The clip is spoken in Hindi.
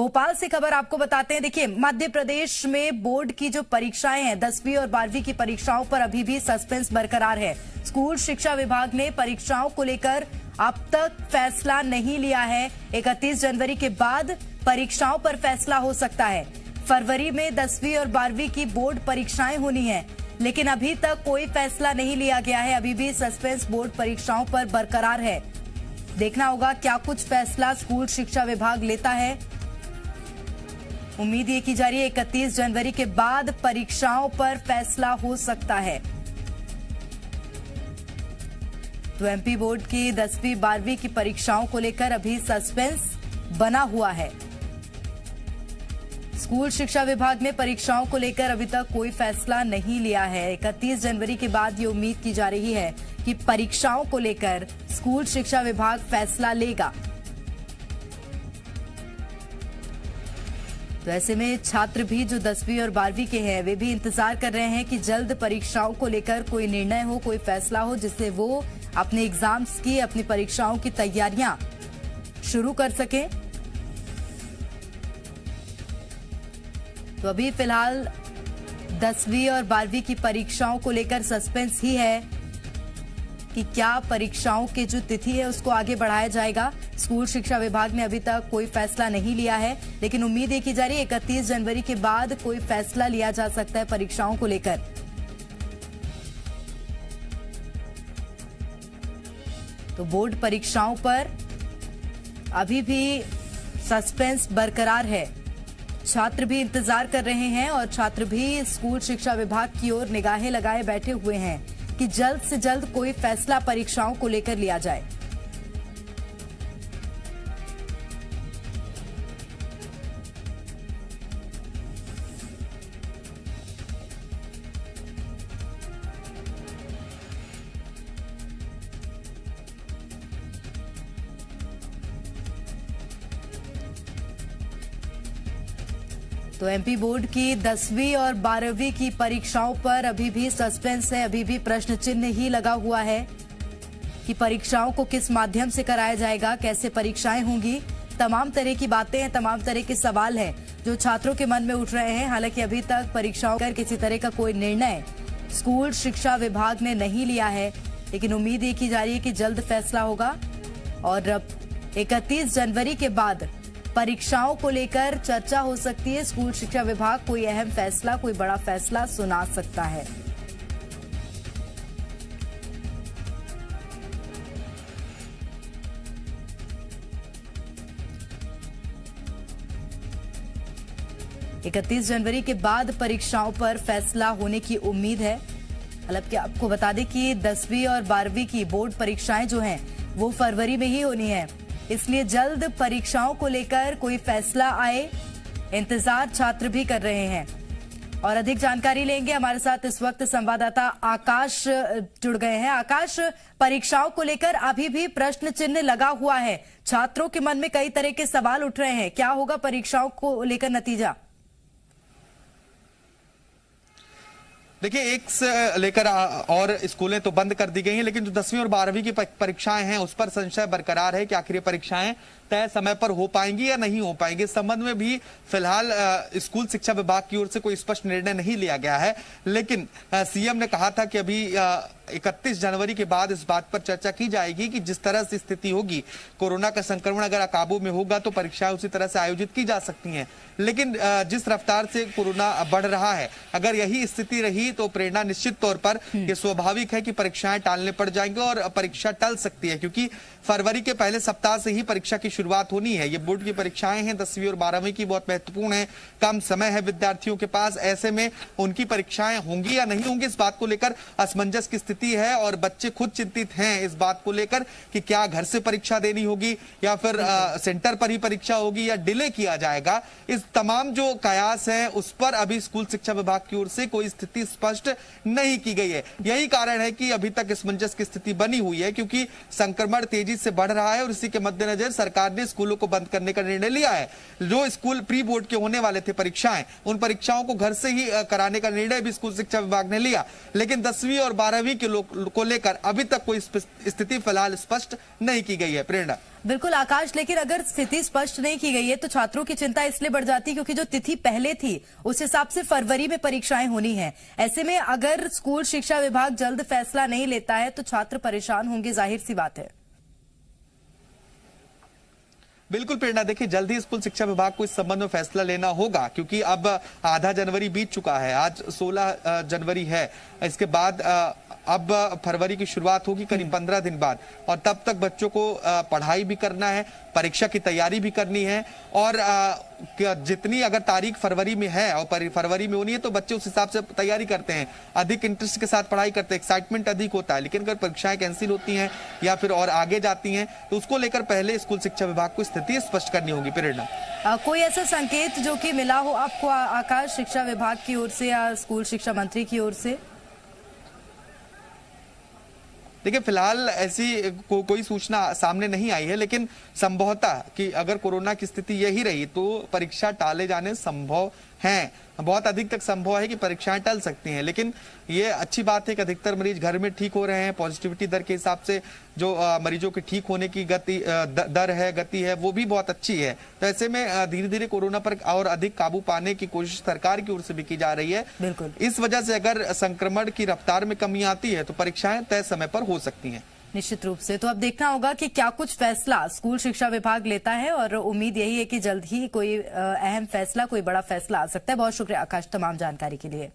भोपाल से खबर आपको बताते हैं। देखिए, मध्य प्रदेश में बोर्ड की जो परीक्षाएं हैं 10वीं और 12वीं की परीक्षाओं पर अभी भी सस्पेंस बरकरार है। स्कूल शिक्षा विभाग ने परीक्षाओं को लेकर अब तक फैसला नहीं लिया है। 31 जनवरी के बाद परीक्षाओं पर फैसला हो सकता है। फरवरी में 10वीं और 12वीं की बोर्ड परीक्षाएं होनी है, लेकिन अभी तक कोई फैसला नहीं लिया गया है। अभी भी सस्पेंस बोर्ड परीक्षाओं पर बरकरार है। देखना होगा क्या कुछ फैसला स्कूल शिक्षा विभाग लेता है। उम्मीद ये की जा रही है 31 जनवरी के बाद परीक्षाओं पर फैसला हो सकता है। तो एमपी बोर्ड की 10वीं 12वीं की परीक्षाओं को लेकर अभी सस्पेंस बना हुआ है। स्कूल शिक्षा विभाग ने परीक्षाओं को लेकर अभी तक कोई फैसला नहीं लिया है। 31 जनवरी के बाद ये उम्मीद की जा रही है कि परीक्षाओं को लेकर स्कूल शिक्षा विभाग फैसला लेगा। तो ऐसे में छात्र भी जो 10वीं और 12वीं के हैं वे भी इंतजार कर रहे हैं कि जल्द परीक्षाओं को लेकर कोई निर्णय हो, कोई फैसला हो, जिससे वो अपने एग्जाम्स की, अपनी परीक्षाओं की तैयारियां शुरू कर सकें। तो अभी फिलहाल 10वीं और 12वीं की परीक्षाओं को लेकर सस्पेंस ही है कि क्या परीक्षाओं की जो तिथि है उसको आगे बढ़ाया जाएगा। स्कूल शिक्षा विभाग ने अभी तक कोई फैसला नहीं लिया है, लेकिन उम्मीद ये की जा रही है 31 जनवरी के बाद कोई फैसला लिया जा सकता है परीक्षाओं को लेकर। तो बोर्ड परीक्षाओं पर अभी भी सस्पेंस बरकरार है। छात्र भी इंतजार कर रहे हैं और छात्र भी स्कूल शिक्षा विभाग की ओर निगाहें लगाए बैठे हुए हैं कि जल्द से जल्द कोई फैसला परीक्षाओं को लेकर लिया जाए। तो एमपी बोर्ड की 10वीं और 12वीं की परीक्षाओं पर अभी भी सस्पेंस है। अभी भी प्रश्न चिन्ह ही लगा हुआ है कि परीक्षाओं को किस माध्यम से कराया जाएगा, कैसे परीक्षाएं होंगी। तमाम तरह की बातें हैं, तमाम तरह के सवाल हैं जो छात्रों के मन में उठ रहे हैं। हालांकि अभी तक परीक्षाओं पर किसी तरह का कोई निर्णय स्कूल शिक्षा विभाग ने नहीं लिया है, लेकिन उम्मीद ये की जा रही है कि जल्द फैसला होगा और 31 जनवरी के बाद परीक्षाओं को लेकर चर्चा हो सकती है। स्कूल शिक्षा विभाग कोई अहम फैसला, कोई बड़ा फैसला सुना सकता है। इकतीस जनवरी के बाद परीक्षाओं पर फैसला होने की उम्मीद है। हालांकि आपको बता दें कि 10वीं और 12वीं की बोर्ड परीक्षाएं जो हैं वो फरवरी में ही होनी है, इसलिए जल्द परीक्षाओं को लेकर कोई फैसला आए, इंतजार छात्र भी कर रहे हैं। और अधिक जानकारी लेंगे, हमारे साथ इस वक्त संवाददाता आकाश जुड़ गए हैं। आकाश, परीक्षाओं को लेकर अभी भी प्रश्न चिन्ह लगा हुआ है, छात्रों के मन में कई तरह के सवाल उठ रहे हैं। क्या होगा परीक्षाओं को लेकर नतीजा? देखिए, एक से लेकर और स्कूलें तो बंद कर दी गई हैं, लेकिन जो 10वीं और 12वीं की परीक्षाएं हैं उस पर संशय बरकरार है कि आखिर ये परीक्षाएं तय समय पर हो पाएंगी या नहीं हो पाएंगी। इस संबंध में भी फिलहाल स्कूल शिक्षा विभाग की ओर से कोई स्पष्ट निर्णय नहीं लिया गया है, लेकिन सीएम ने कहा था कि अभी 31 जनवरी के बाद इस बात पर चर्चा की जाएगी कि जिस तरह से स्थिति होगी, कोरोना का संक्रमण अगर काबू में होगा तो परीक्षाएं उसी तरह से आयोजित की जा सकती हैं। लेकिन जिस रफ्तार से कोरोना बढ़ रहा है, अगर यही स्थिति रही तो प्रेरणा निश्चित तौर पर यह स्वाभाविक है कि परीक्षाएं टालने पड़ जाएंगे और परीक्षा टल सकती है, क्योंकि फरवरी के पहले सप्ताह से ही परीक्षा की शुरुआत होनी है। ये बोर्ड की परीक्षाएं हैं 10वीं और 12वीं की, बहुत महत्वपूर्ण है, कम समय है विद्यार्थियों के पास। ऐसे में उनकी परीक्षाएं होंगी या नहीं होंगी, इस बात को लेकर असमंजस की स्थिति है और बच्चे खुद चिंतित हैं इस बात को लेकर कि क्या घर से परीक्षा देनी होगी या फिर सेंटर पर ही परीक्षा होगी या डिले किया जाएगा। इस तमाम जो कयास है उस पर अभी स्कूल शिक्षा विभाग की ओर से कोई स्थिति स्पष्ट नहीं की गई है। यही कारण है कि अभी तक असमंजस की स्थिति बनी हुई है, क्योंकि संक्रमण तेजी से बढ़ रहा है और इसी के मद्देनजर सरकार सरकार ने स्कूलों को बंद करने का निर्णय लिया है। जो स्कूल प्री बोर्ड के होने वाले थे परीक्षाएं, उन परीक्षाओं को घर से ही कराने का निर्णय भी स्कूल शिक्षा विभाग ने लिया। लेकिन 10वीं और 12वीं को लेकर अभी तक कोई स्थिति फिलहाल स्पष्ट नहीं की गई है। प्रेरणा। बिल्कुल आकाश, लेकिन अगर स्थिति स्पष्ट नहीं की गई है तो छात्रों की चिंता इसलिए बढ़ जाती है क्योंकि जो तिथि पहले थी उस हिसाब से फरवरी में परीक्षाएं होनी है। ऐसे में अगर स्कूल शिक्षा विभाग जल्द फैसला नहीं लेता है तो छात्र परेशान होंगे, जाहिर सी बात है। बिल्कुल प्रेरणा, देखिए जल्द ही स्कूल शिक्षा विभाग को इस संबंध में फैसला लेना होगा क्योंकि अब आधा जनवरी बीत चुका है, आज 16 जनवरी है। इसके बाद अब फरवरी की शुरुआत होगी करीब 15 दिन बाद, और तब तक बच्चों को पढ़ाई भी करना है, परीक्षा की तैयारी भी करनी है, और जितनी अगर तारीख फरवरी में है और फरवरी में होनी है तो बच्चे उस हिसाब से तैयारी करते हैं, अधिक इंटरेस्ट के साथ पढ़ाई करते हैं, एक्साइटमेंट अधिक होता है। लेकिन अगर परीक्षाएं कैंसिल होती हैं या फिर और आगे जाती हैं तो उसको लेकर पहले स्कूल शिक्षा विभाग को स्थिति स्पष्ट करनी होगी। प्रेरणा, कोई ऐसा संकेत जो कि मिला हो आपको आकाश, शिक्षा विभाग की ओर से या स्कूल शिक्षा मंत्री की ओर से? देखिए फिलहाल ऐसी कोई सूचना सामने नहीं आई है, लेकिन संभवतः कि अगर कोरोना की स्थिति यही रही तो परीक्षा टाले जाने संभव हैं। बहुत अधिक तक संभव है कि परीक्षाएं टल सकती हैं। लेकिन ये अच्छी बात है कि अधिकतर मरीज घर में ठीक हो रहे हैं। पॉजिटिविटी दर के हिसाब से जो मरीजों के ठीक होने की दर है, गति है, वो भी बहुत अच्छी है। तो ऐसे में धीरे धीरे कोरोना पर और अधिक काबू पाने की कोशिश सरकार की ओर से भी की जा रही है। बिल्कुल, इस वजह से अगर संक्रमण की रफ्तार में कमी आती है तो परीक्षाएं तय समय पर हो सकती हैं। निश्चित रूप से। तो अब देखना होगा कि क्या कुछ फैसला स्कूल शिक्षा विभाग लेता है, और उम्मीद यही है कि जल्द ही कोई अहम फैसला, कोई बड़ा फैसला आ सकता है। बहुत शुक्रिया आकाश तमाम जानकारी के लिए।